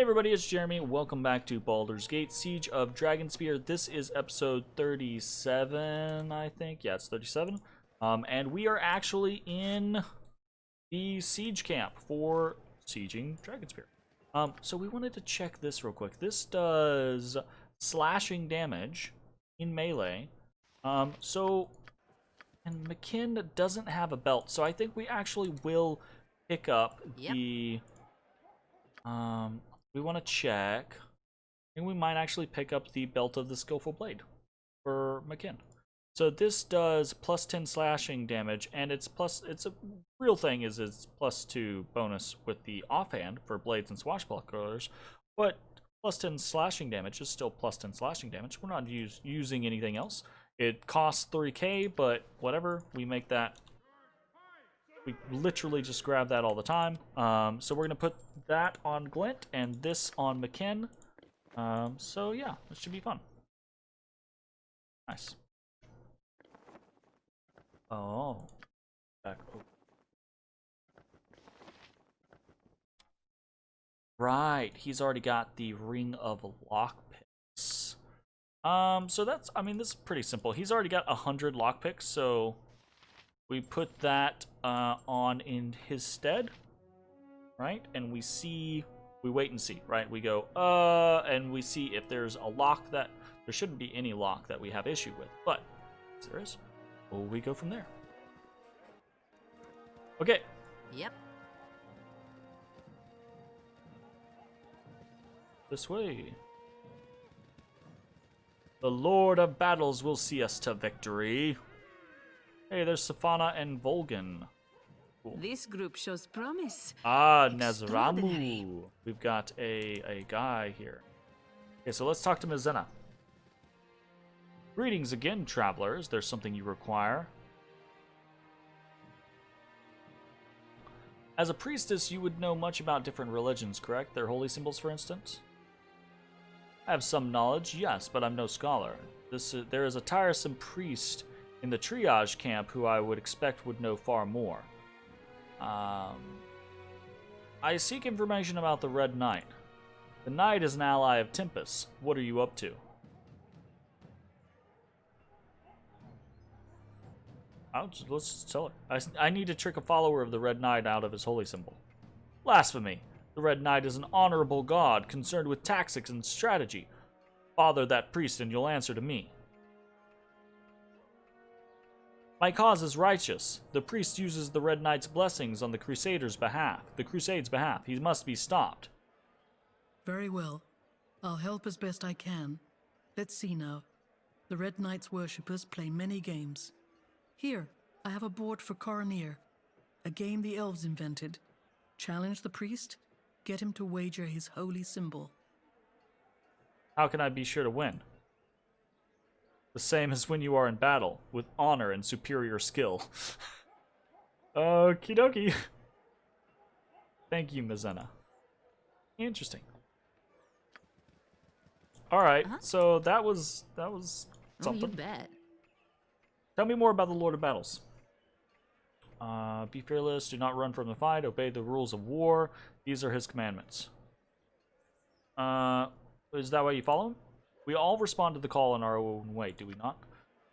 Hey everybody, it's Jeremy. Welcome back to Baldur's Gate Siege of Dragonspear. This is episode 37, I think. Yeah, it's 37. And we are actually in the siege camp for sieging Dragonspear. So we wanted to check this real quick. This does slashing damage in melee. And McKinn doesn't have a belt, so I think we actually will pick up the we want to check. I think we might actually pick up the Belt of the Skillful Blade for McKinn. So this does plus 10 slashing damage, and it's a real thing is it's plus 2 bonus with the offhand for blades and swashbucklers, but plus 10 slashing damage is still plus 10 slashing damage. We're not using anything else. It costs 3k, but whatever, we make that. We literally just grab that all the time. So we're going to put that on Glint and this on McKinn. So yeah, this should be fun. Nice. Oh. Back over. Right, he's already got the Ring of Lockpicks. So that's, I mean, this is pretty simple. He's already got 100 lockpicks, so we put that on in his stead, right? And we wait and see, right? We go, and we see if there's a lock that, there shouldn't be any lock that we have issue with, but if there is, well, we go from there. Okay. Yep. This way. The Lord of Battles will see us to victory. Hey, there's Safana and Volgan. Cool. This group shows promise. Ah, Nazramu. We've got a guy here. Okay, so let's talk to Mizena. Greetings again, travelers. There's something you require. As a priestess, you would know much about different religions, correct? Their holy symbols, for instance? I have some knowledge, yes, but I'm no scholar. There is a tiresome priest in the triage camp who I would expect would know far more. I seek information about the Red Knight. The Knight is an ally of Tempest. What are you up to? Let's just tell her. I need to trick a follower of the Red Knight out of his holy symbol. Blasphemy! The Red Knight is an honorable god concerned with tactics and strategy. Father that priest and you'll answer to me. My cause is righteous. The priest uses the Red Knight's blessings on the Crusade's behalf. He must be stopped. Very well. I'll help as best I can. Let's see now. The Red Knight's worshippers play many games. Here, I have a board for Coroneer, a game the elves invented. Challenge the priest, get him to wager his holy symbol. How can I be sure to win? The same as when you are in battle, with honor and superior skill. Okie dokie. Thank you, Mizena. Interesting. Alright, so that was something. Oh, you bet. Tell me more about the Lord of Battles. Be fearless, do not run from the fight, obey the rules of war. These are his commandments. Is that why you follow him? We all respond to the call in our own way, do we not?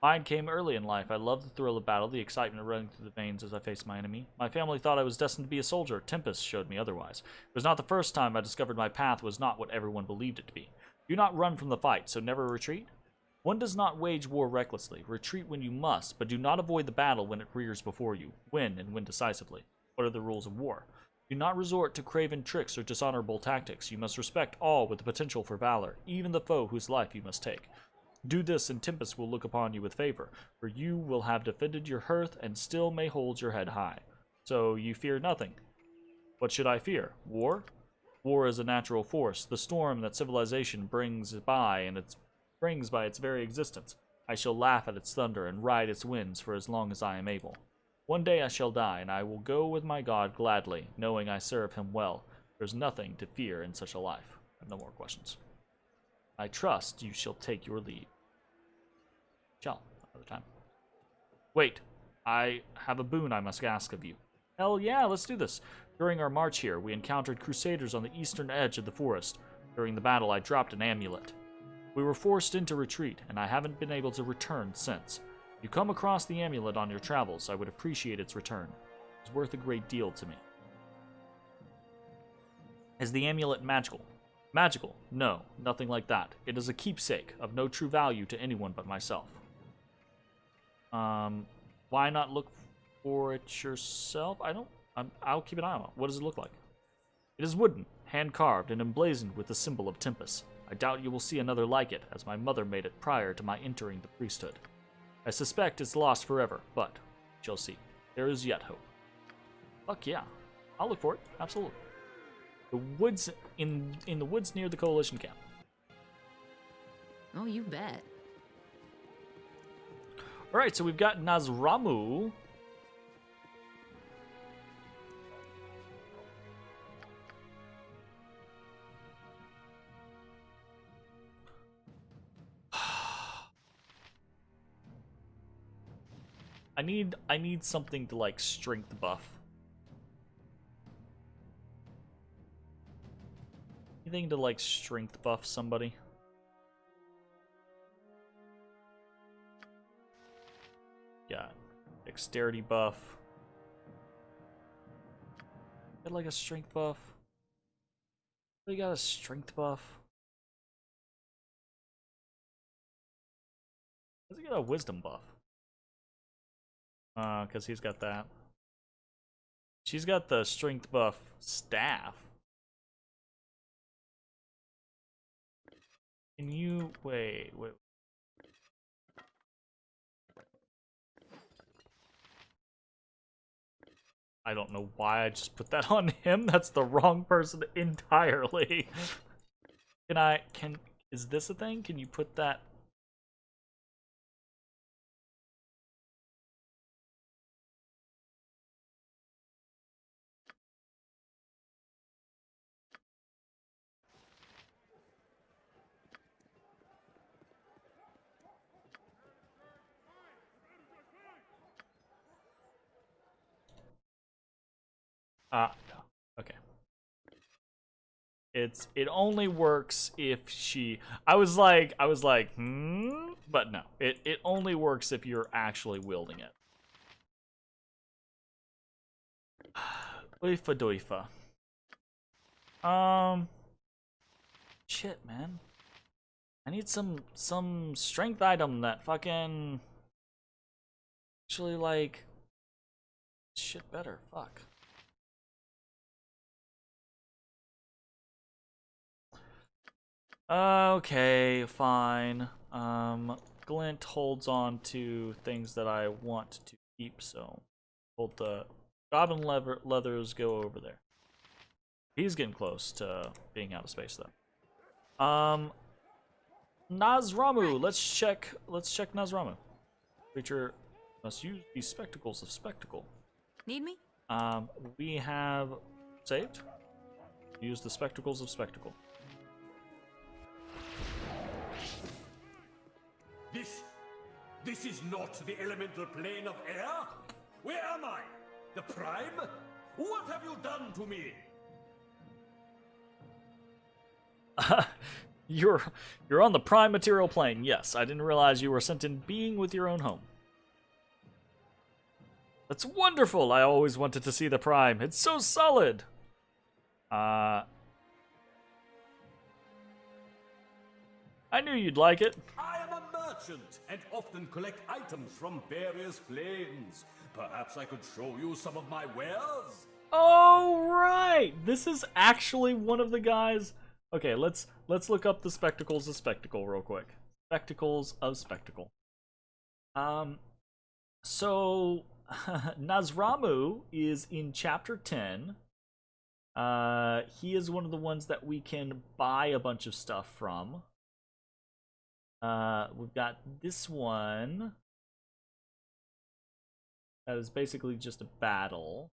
Mine came early in life. I loved the thrill of battle, the excitement running through the veins as I faced my enemy. My family thought I was destined to be a soldier. Tempest showed me otherwise. It was not the first time I discovered my path was not what everyone believed it to be. Do not run from the fight, so never retreat. One does not wage war recklessly. Retreat when you must, but do not avoid the battle when it rears before you. Win, and win decisively. What are the rules of war? Do not resort to craven tricks or dishonorable tactics. You must respect all with the potential for valor, even the foe whose life you must take. Do this, and Tempest will look upon you with favor, for you will have defended your hearth and still may hold your head high. So you fear nothing. What should I fear? War? War is a natural force, the storm that civilization brings by its very existence. I shall laugh at its thunder and ride its winds for as long as I am able. One day I shall die, and I will go with my God gladly, knowing I serve him well. There's nothing to fear in such a life. I have no more questions. I trust you shall take your leave. Shall, another time. Wait, I have a boon I must ask of you. Hell yeah, let's do this. During our march here, we encountered crusaders on the eastern edge of the forest. During the battle, I dropped an amulet. We were forced into retreat, and I haven't been able to return since. If you come across the amulet on your travels, I would appreciate its return. It's worth a great deal to me. Is the amulet magical? Magical? No, nothing like that. It is a keepsake, of no true value to anyone but myself. Why not look for it yourself? I'll keep an eye on it. What does it look like? It is wooden, hand-carved, and emblazoned with the symbol of Tempest. I doubt you will see another like it, as my mother made it prior to my entering the priesthood. I suspect it's lost forever, but we shall see. There is yet hope. Fuck yeah. I'll look for it. Absolutely. The woods in the woods near the Coalition camp. Oh, you bet. Alright, so we've got Nazramu. I need something to like strength buff. Anything to like strength buff somebody? Yeah, dexterity buff. Get like a strength buff. We got a strength buff. Does he get a wisdom buff? Because he's got that. She's got the strength buff staff. Can you wait? I don't know why I just put that on him. That's the wrong person entirely. Is this a thing? Can you put that? No. Okay. It only works if she. I was like, but no. It only works if you're actually wielding it. Oifa doifa. Shit, man. I need some strength item that fucking actually like shit better. Fuck. Okay, fine. Glint holds on to things that I want to keep, so hold the goblin leathers go over there. He's getting close to being out of space though. Nazramu, let's check Nazramu. Creature must use these spectacles of spectacle. Need me? We have saved. Use the spectacles of spectacle. This is not the elemental plane of air? Where am I? The Prime? What have you done to me? You're on the prime material plane. Yes, I didn't realize you were sent in being with your own home. That's wonderful. I always wanted to see the prime. It's so solid. I knew you'd like it. I am a merchant and often collect items from various planes. Perhaps I could show you some of my wares? Oh, right. This is actually one of the guys. Okay, let's look up the spectacles of spectacle real quick. Spectacles of spectacle. So Nazramu is in chapter 10. He is one of the ones that we can buy a bunch of stuff from. We've got this one that is basically just a battle.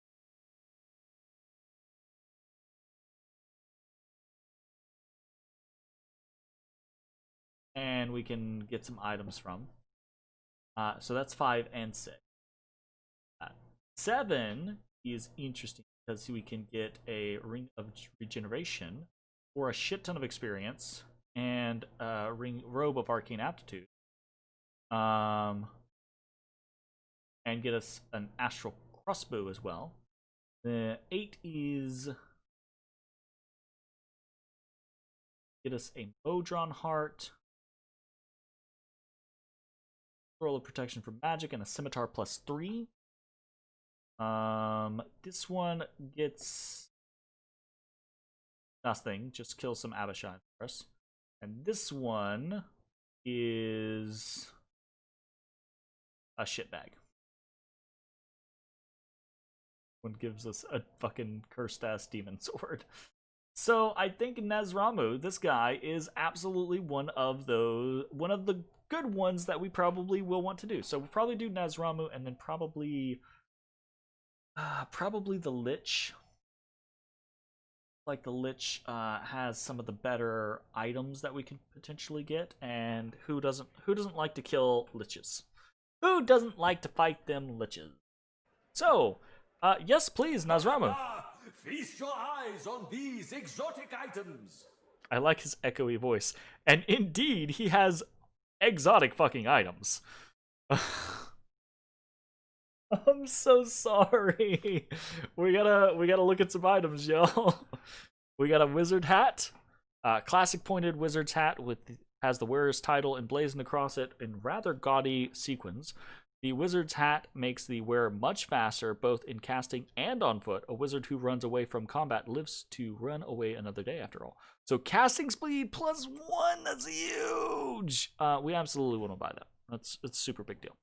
And we can get some items from. So that's 5 and 6. 7 is interesting because we can get a ring of regeneration or a shit ton of experience and a robe of arcane aptitude. And get us an astral crossbow as well. The 8 is get us a Modron heart, roll of protection from magic, and a scimitar +3. This one gets nothing, just kill some Abishai for us. And this one is a shitbag. One gives us a fucking cursed ass demon sword. So I think Nazramu, this guy, is absolutely one of the good ones that we probably will want to do. So we'll probably do Nazramu and then probably the Lich. Like the Lich has some of the better items that we could potentially get, and who doesn't like to kill liches? Who doesn't like to fight them liches? So, yes, please, Nazramu. Feast your eyes on these exotic items. I like his echoey voice, and indeed, he has exotic fucking items. I'm so sorry. We gotta look at some items, y'all. We got a wizard hat, classic pointed wizard's hat has the wearer's title emblazoned across it in rather gaudy sequins. The wizard's hat makes the wearer much faster, both in casting and on foot. A wizard who runs away from combat lives to run away another day, after all. So casting speed +1, that's huge! We absolutely want to buy that. It's a super big deal.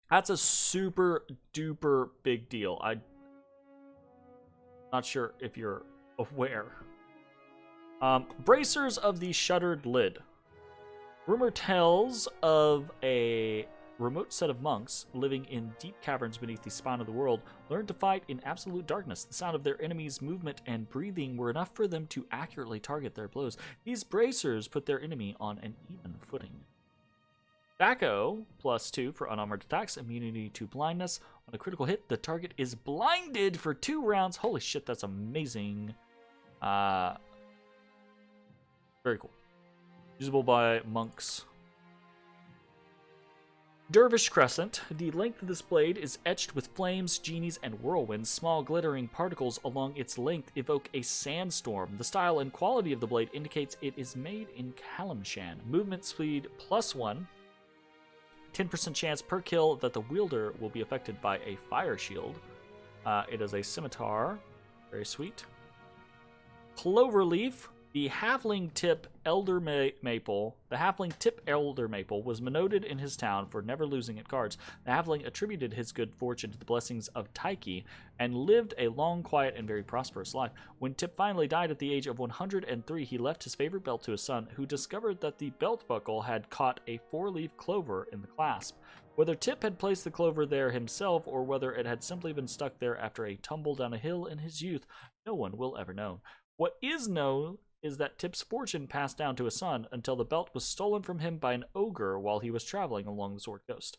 That's a super duper big deal. I'm not sure if you're aware. Bracers of the Shuttered Lid. Rumor tells of a remote set of monks living in deep caverns beneath the spine of the world learned to fight in absolute darkness. The sound of their enemies' movement and breathing were enough for them to accurately target their blows. These bracers put their enemy on an even footing. Tobacco, +2 for unarmored attacks, immunity to blindness. On a critical hit, the target is blinded for 2 rounds. Holy shit, that's amazing. Very cool. Usable by monks. Dervish Crescent. The length of this blade is etched with flames, genies, and whirlwinds. Small glittering particles along its length evoke a sandstorm. The style and quality of the blade indicates it is made in Kalimshan. Movement speed +1. 10% chance per kill that the wielder will be affected by a fire shield. It is a scimitar. Very sweet. Cloverleaf. The halfling tip elder maple. The halfling tip elder maple was noted in his town for never losing at cards. The halfling attributed his good fortune to the blessings of Taiki and lived a long, quiet, and very prosperous life. When Tip finally died at the age of 103, he left his favorite belt to his son, who discovered that the belt buckle had caught a 4-leaf clover in the clasp. Whether Tip had placed the clover there himself or whether it had simply been stuck there after a tumble down a hill in his youth, no one will ever know. What is known is that Tip's fortune passed down to his son until the belt was stolen from him by an ogre while he was traveling along the Sword Coast.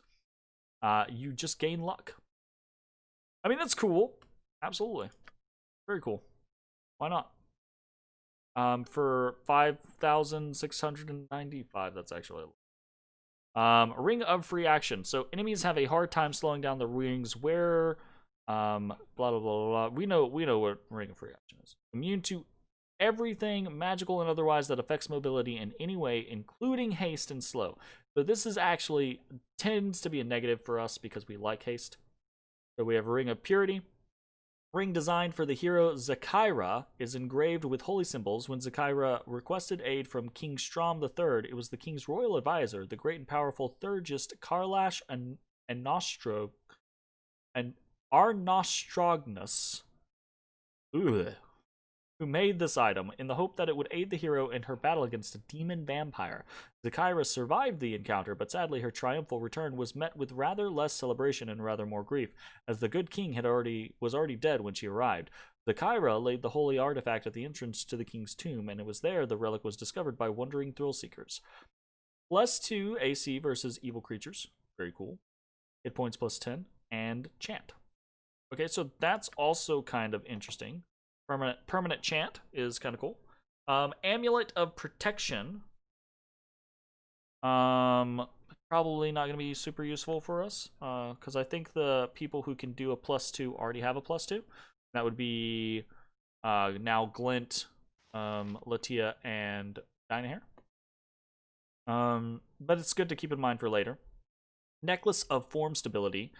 You just gain luck. I mean, that's cool. Absolutely. Very cool. Why not? For 5,695, that's actually Ring of Free Action. So enemies have a hard time slowing down the ring's wearer. Blah, blah, blah, blah. We know what Ring of Free Action is. Immune to everything magical and otherwise that affects mobility in any way, including haste and slow. So this is actually tends to be a negative for us because we like haste. So we have Ring of Purity. Ring designed for the hero Zakaira is engraved with holy symbols. When Zakaira requested aid from King Strom III, it was the king's royal advisor, the great and powerful Thurgist Karlash and Arnostrognos, who made this item in the hope that it would aid the hero in her battle against a demon vampire. Zakaira survived the encounter, but sadly her triumphal return was met with rather less celebration and rather more grief, as the good king was already dead when she arrived. Zakaira laid the holy artifact at the entrance to the king's tomb, and it was there the relic was discovered by wandering thrill seekers. +2 AC versus evil creatures. Very cool. Hit points +10. And chant. Okay, so that's also kind of interesting. Permanent chant is kind of cool. Amulet of Protection. Probably not going to be super useful for us, because I think the people who can do a +2 already have a +2. That would be now Glint, Latia, and Dynahair. But it's good to keep in mind for later. Necklace of Form Stability.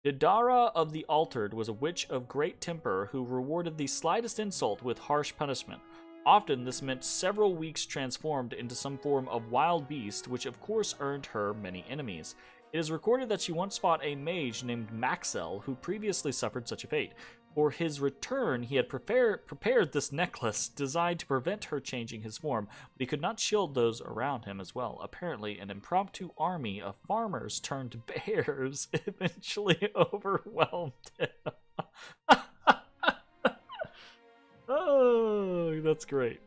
Didara of the Altered was a witch of great temper who rewarded the slightest insult with harsh punishment. Often this meant several weeks transformed into some form of wild beast, which of course earned her many enemies. It is recorded that she once fought a mage named Maxell, who previously suffered such a fate. For his return, he had prepared this necklace designed to prevent her changing his form, but he could not shield those around him as well. Apparently, an impromptu army of farmers turned bears eventually overwhelmed him. Oh, that's great.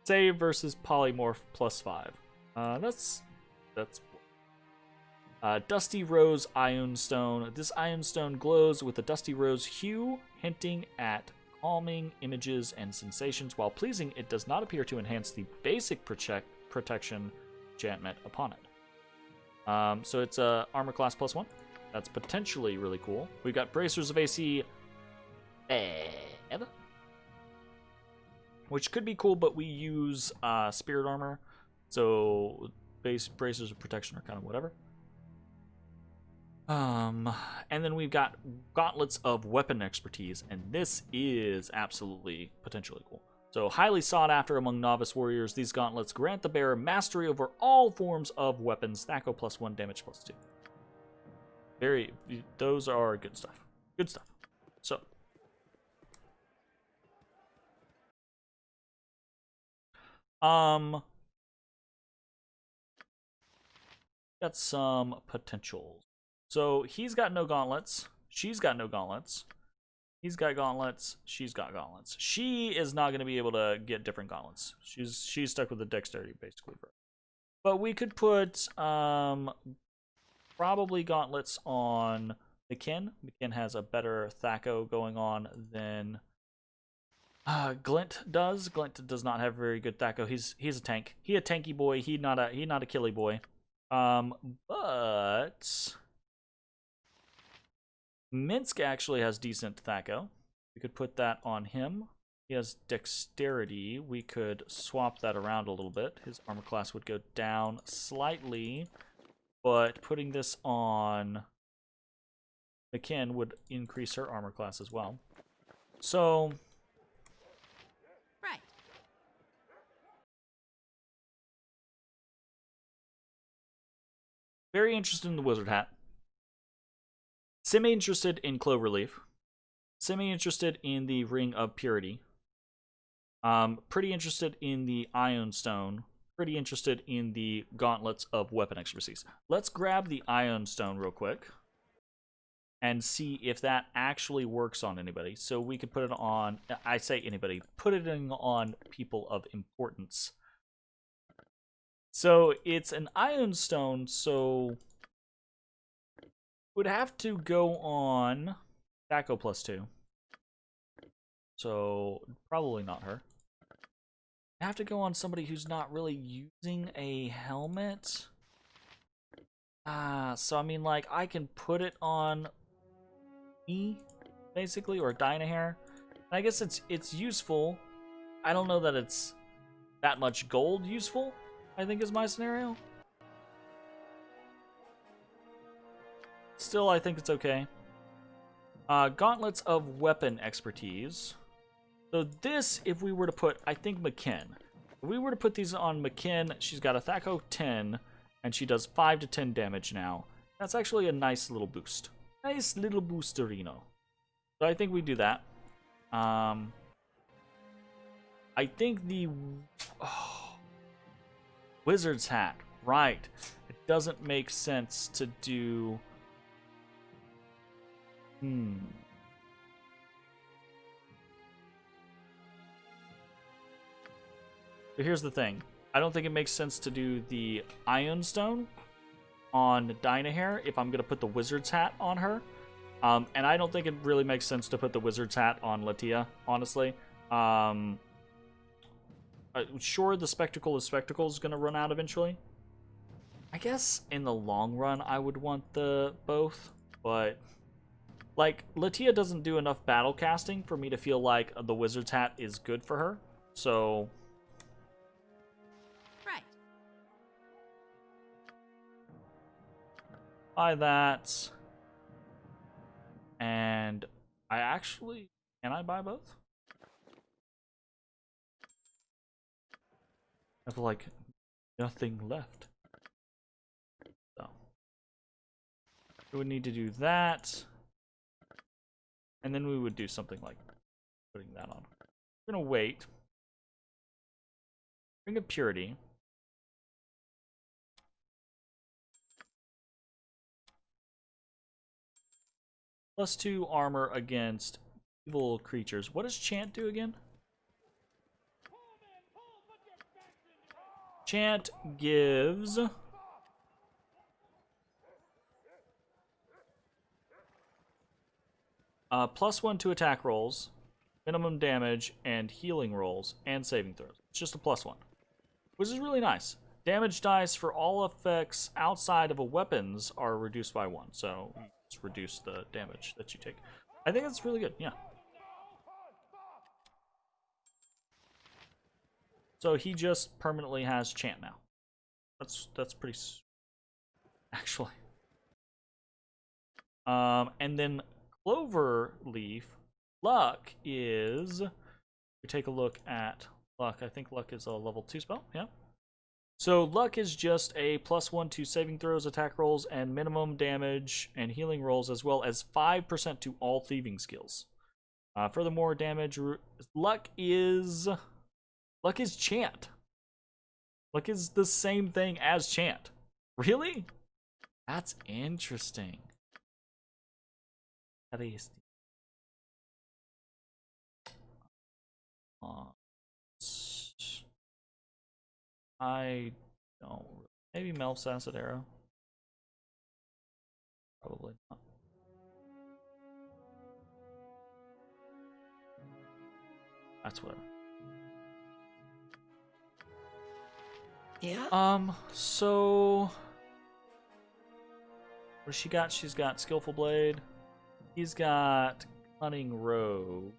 Save versus Polymorph +5. That's Dusty Rose Ion Stone. This Ion Stone glows with a dusty rose hue, hinting at calming images and sensations. While pleasing, it does not appear to enhance the basic protection enchantment upon it. So it's a armor class +1. That's potentially really cool. We've got Bracers of AC, which could be cool, but we use Spirit Armor, so base Bracers of Protection are kind of whatever. And then we've got Gauntlets of Weapon Expertise, and this is absolutely potentially cool. So highly sought after among novice warriors, these gauntlets grant the bearer mastery over all forms of weapons. Thaco +1, damage +2. Those are good stuff. Good stuff. So. Got some potentials. So he's got no gauntlets. She's got no gauntlets. He's got gauntlets. She's got gauntlets. She is not going to be able to get different gauntlets. She's stuck with the dexterity basically. But we could put probably gauntlets on McKin. McKin has a better Thaco going on than Glint does. Glint does not have very good Thaco. He's a tank. He a tanky boy. He not a killy boy. But Minsk actually has decent Thaco. We could put that on him. He has dexterity. We could swap that around a little bit. His armor class would go down slightly, but putting this on McKin would increase her armor class as well. So, Right. very interested in the wizard hat. Semi-interested in Cloverleaf. Semi-interested in the Ring of Purity. Pretty interested in the Ion Stone. Pretty interested in the Gauntlets of Weapon Expertise. Let's grab the Ion Stone real quick and see if that actually works on anybody. So we could put it on, I say anybody, put it on people of importance. So it's an Ion Stone, so would have to go on Thaco +2. So probably not her. Have to go on somebody who's not really using a helmet. So I mean, like, I can put it on me, basically, or Dynahair. And I guess it's useful. I don't know that it's that much gold useful, I think is my scenario. Still, I think it's okay. Gauntlets of Weapon Expertise. So this, if we were to put, I think McKin. If we were to put these on McKin, she's got a Thaco 10, and she does 5 to 10 damage now. That's actually a nice little boost. Nice little boosterino. So I think we do that. I think the Wizard's hat. Right. It doesn't make sense to do... But here's the thing. I don't think it makes sense to do the Ion Stone on Dynahair if I'm going to put the Wizard's hat on her. And I don't think it really makes sense to put the wizard's hat on Latia, honestly. Sure, the Spectacle of Spectacles is going to run out eventually. I guess in the long run, I would want the both, but like Latia doesn't do enough battle casting for me to feel like the wizard's hat is good for her. So, Right. buy that, and I actually can I buy both? I have like nothing left. So we would need to do that. And then we would do something like putting that on. We're gonna wait. Bring up Purity. +2 armor against evil creatures. What does Chant do again? Chant gives +1 to attack rolls, minimum damage, and healing rolls, and saving throws. It's just a +1, which is really nice. Damage dice for all effects outside of a weapons are reduced by 1, so just reduce the damage that you take. I think that's really good, yeah. So he just permanently has Chant now. That's pretty actually. And then Cloverleaf, Luck is, we take a look at Luck. I think Luck is a level 2 spell, yeah. So Luck is just a +1 to saving throws, attack rolls, and minimum damage and healing rolls, as well as 5% to all thieving skills. Furthermore, damage, Luck is Chant. Luck is the same thing as Chant. Really? That's interesting. I don't. Maybe Melf's Acid Arrow. Probably not. That's whatever. Yeah? So what does she got? She's got Skillful Blade. He's got Cunning Rogue.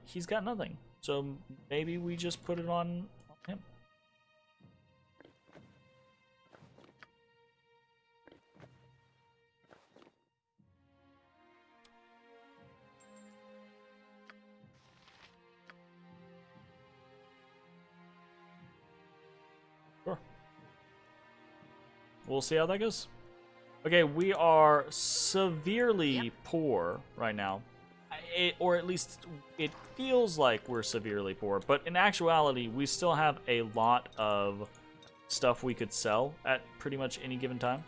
He's got nothing. So maybe we just put it on him. Sure. We'll see how that goes. Okay, we are severely poor right now. Or at least it feels like we're severely poor, but in actuality, we still have a lot of stuff we could sell at pretty much any given time.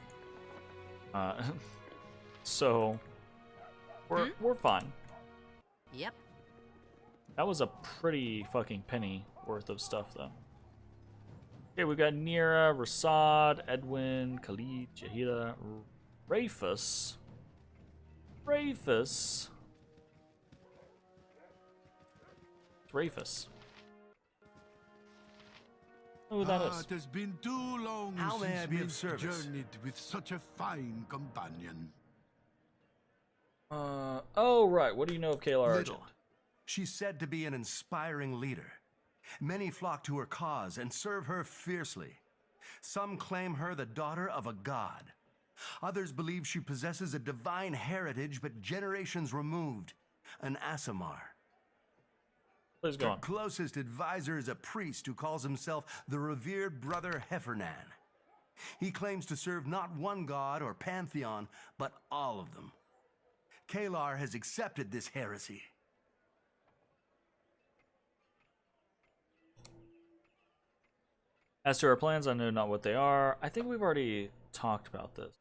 So we're fine. Yep. That was a pretty fucking penny worth of stuff, though. Okay, we got Nira, Rasad, Edwin, Khalid, Jahida, Rafus. Rafus. Oh, who that is. It has been too long How may I since be of we've service? journeyed with such a fine companion. Oh, right. What do you know of Kayla Argent? Little. She's said to be an inspiring leader. Many flock to her cause and serve her fiercely. Some claim her the daughter of a god. Others believe she possesses a divine heritage, but generations removed, an Aasimar. Please go Her on. closest advisor is a priest who calls himself the revered brother Heffernan. He claims to serve not one god or pantheon, but all of them. Kalar has accepted this heresy. As to our plans, I know not what they are. I think we've already talked about this.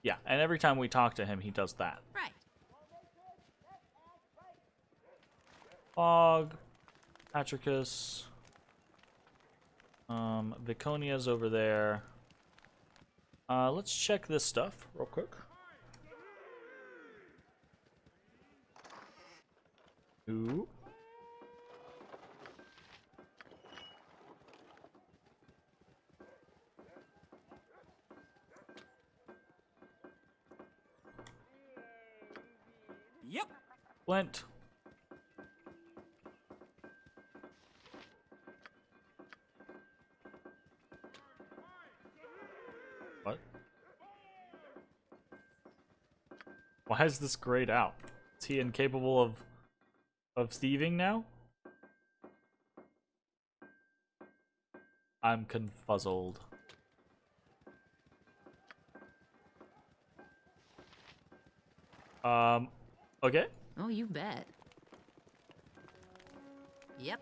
Yeah, and every time we talk to him, he does that. Right. Fog, Patricus, Viconia's over there. Let's check this stuff real quick. Ooh. Yep. Flint. What? Why is this grayed out? Is he incapable of thieving now? I'm confuzzled. Okay. Oh, you bet. Yep.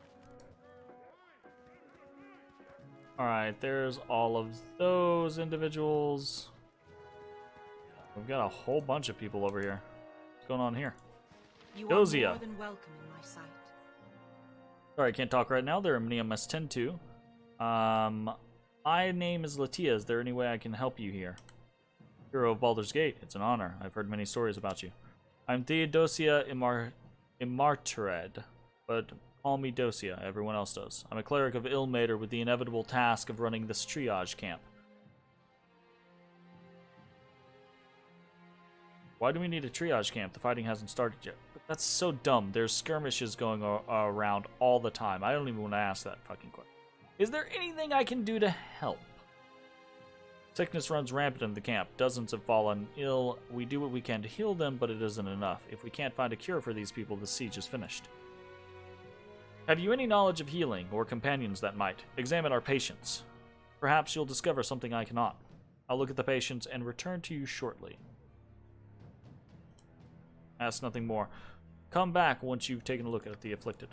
Alright, there's all of those individuals. We've got a whole bunch of people over here. What's going on here? You Dosia. are more than welcome in my sight. Sorry, I can't talk right now. They're a mini must tend to. My name is Latia. Is there any way I can help you here? Hero of Baldur's Gate. It's an honor. I've heard many stories about you. I'm Theodosia Imartared, but call me Dosia. Everyone else does. I'm a cleric of Ilmater with the inevitable task of running this triage camp. Why do we need a triage camp? The fighting hasn't started yet. That's so dumb. There's skirmishes going around all the time. I don't even want to ask that fucking question. Is there anything I can do to help? Sickness runs rampant in the camp. Dozens have fallen ill. We do what we can to heal them, but it isn't enough. If we can't find a cure for these people, the siege is finished. Have you any knowledge of healing, or companions that might? Examine our patients. Perhaps you'll discover something I cannot. I'll look at the patients and return to you shortly. Ask nothing more. Come back once you've taken a look at the afflicted.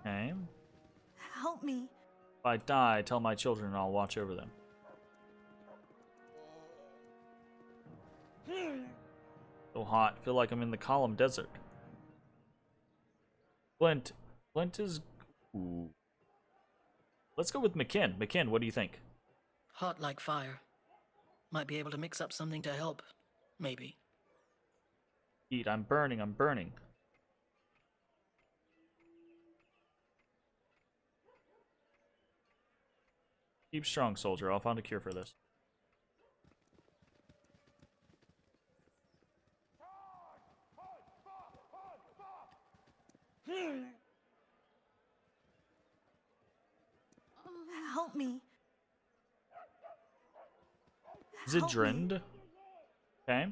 Okay. Help me. If I die, tell my children and I'll watch over them. So hot. Feel like I'm in the Column Desert. Flint. Flint is... Ooh. Let's go with McKinn. McKinn, what do you think? Hot like fire. Might be able to mix up something to help. Maybe. Heat. I'm burning. I'm burning. Keep strong, soldier. I'll find a cure for this. Help me. Zidrind. Okay.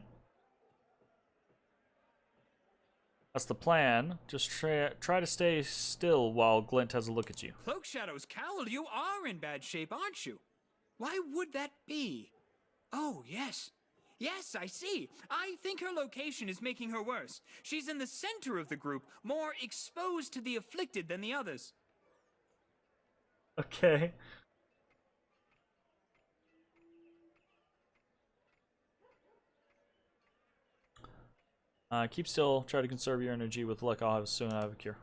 That's the plan. Just try to stay still while Glint has a look at you. Cloak Shadow's Cowl, you are in bad shape, aren't you? Why would that be? Oh, yes. Yes, I see. I think her location is making her worse. She's in the center of the group, more exposed to the afflicted than the others. Okay. Keep still. Try to conserve your energy. With luck, I'll soon have a cure.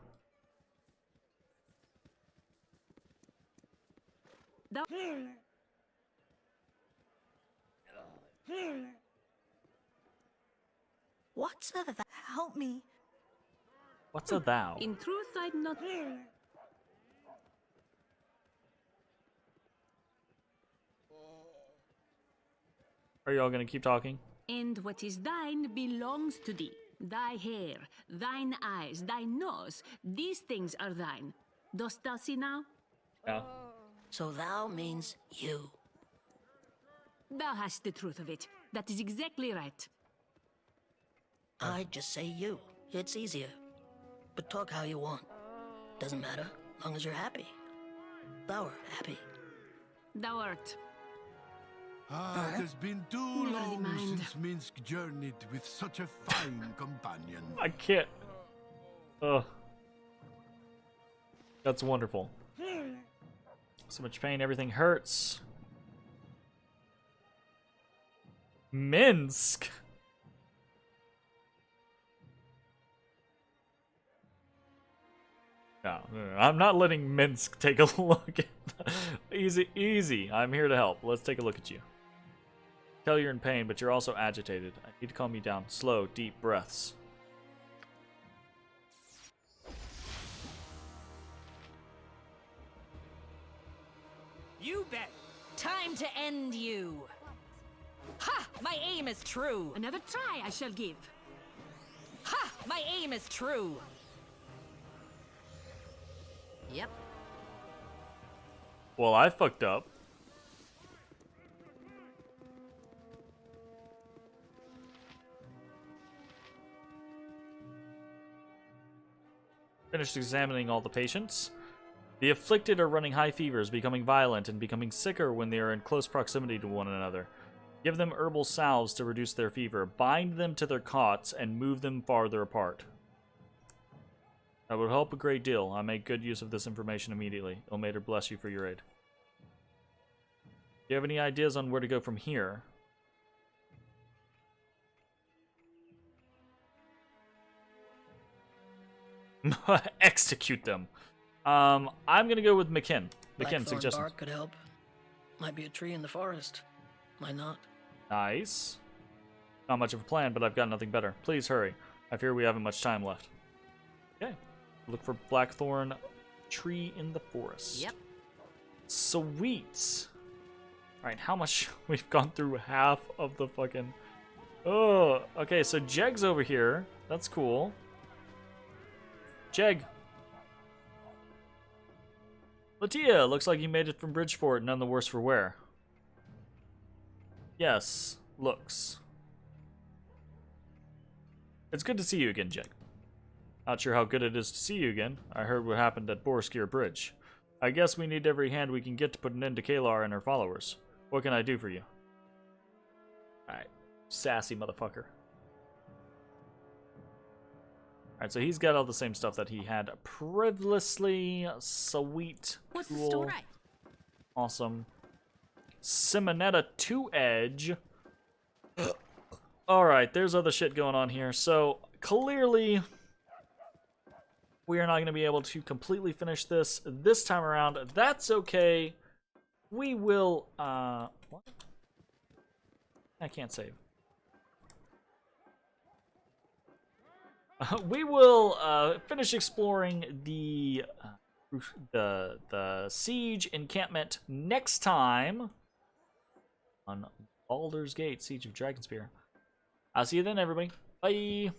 What's that? Help me. What's a thou? In truth, I'd not. Are y'all gonna keep talking? And what is thine belongs to thee. Thy hair, thine eyes, thy nose, these things are thine. Dost thou see now? Yeah. So thou means you. Thou hast the truth of it. That is exactly right. I'd just say you. It's easier. But talk how you want. Doesn't matter, long as you're happy. Thou are happy. Thou art. It has been too Never long mind. since Minsk journeyed with such a fine companion. I can't. Ugh. That's wonderful. So much pain, everything hurts. Minsk. No, I'm not letting Minsk take a look at easy, easy. I'm here to help. Let's take a look at you. Tell you're in pain, but you're also agitated. I need to calm you down. Slow, deep breaths. You bet. Time to end you. Ha! My aim is true. Another try I shall give. Ha! My aim is true. Yep. Well, I fucked up. Finished examining all the patients. The afflicted are running high fevers, becoming violent, and becoming sicker when they are in close proximity to one another. Give them herbal salves to reduce their fever. Bind them to their cots and move them farther apart. That would help a great deal. I make good use of this information immediately. Ilmater bless you for your aid. Do you have any ideas on where to go from here? Execute them. I'm gonna go with McKinn. McKinn Blackthorn suggestions. bark could help. Might be a tree in the forest. Might not. Nice. Not much of a plan, but I've got nothing better. Please hurry. I fear we haven't much time left. Okay. Look for Blackthorn tree in the forest. Yep. Sweet. Alright, how much? We've gone through half of the fucking... Oh, okay, so Jeg's over here. That's cool. Jeg. Latia, looks like you made it from Bridgeport, none the worse for wear. Yes, looks. It's good to see you again, Jeg. Not sure how good it is to see you again. I heard what happened at Borskir Bridge. I guess we need every hand we can get to put an end to Kalar and her followers. What can I do for you? Alright, sassy motherfucker. Alright, so he's got all the same stuff that he had previously. Sweet. What's the cool, story? awesome. Simonetta 2-edge. Alright, there's other shit going on here. So, clearly, we are not going to be able to completely finish this time around. That's okay. We will, what? I can't save. We will finish exploring the siege encampment next time on Baldur's Gate: Siege of Dragonspear. I'll see you then, everybody. Bye.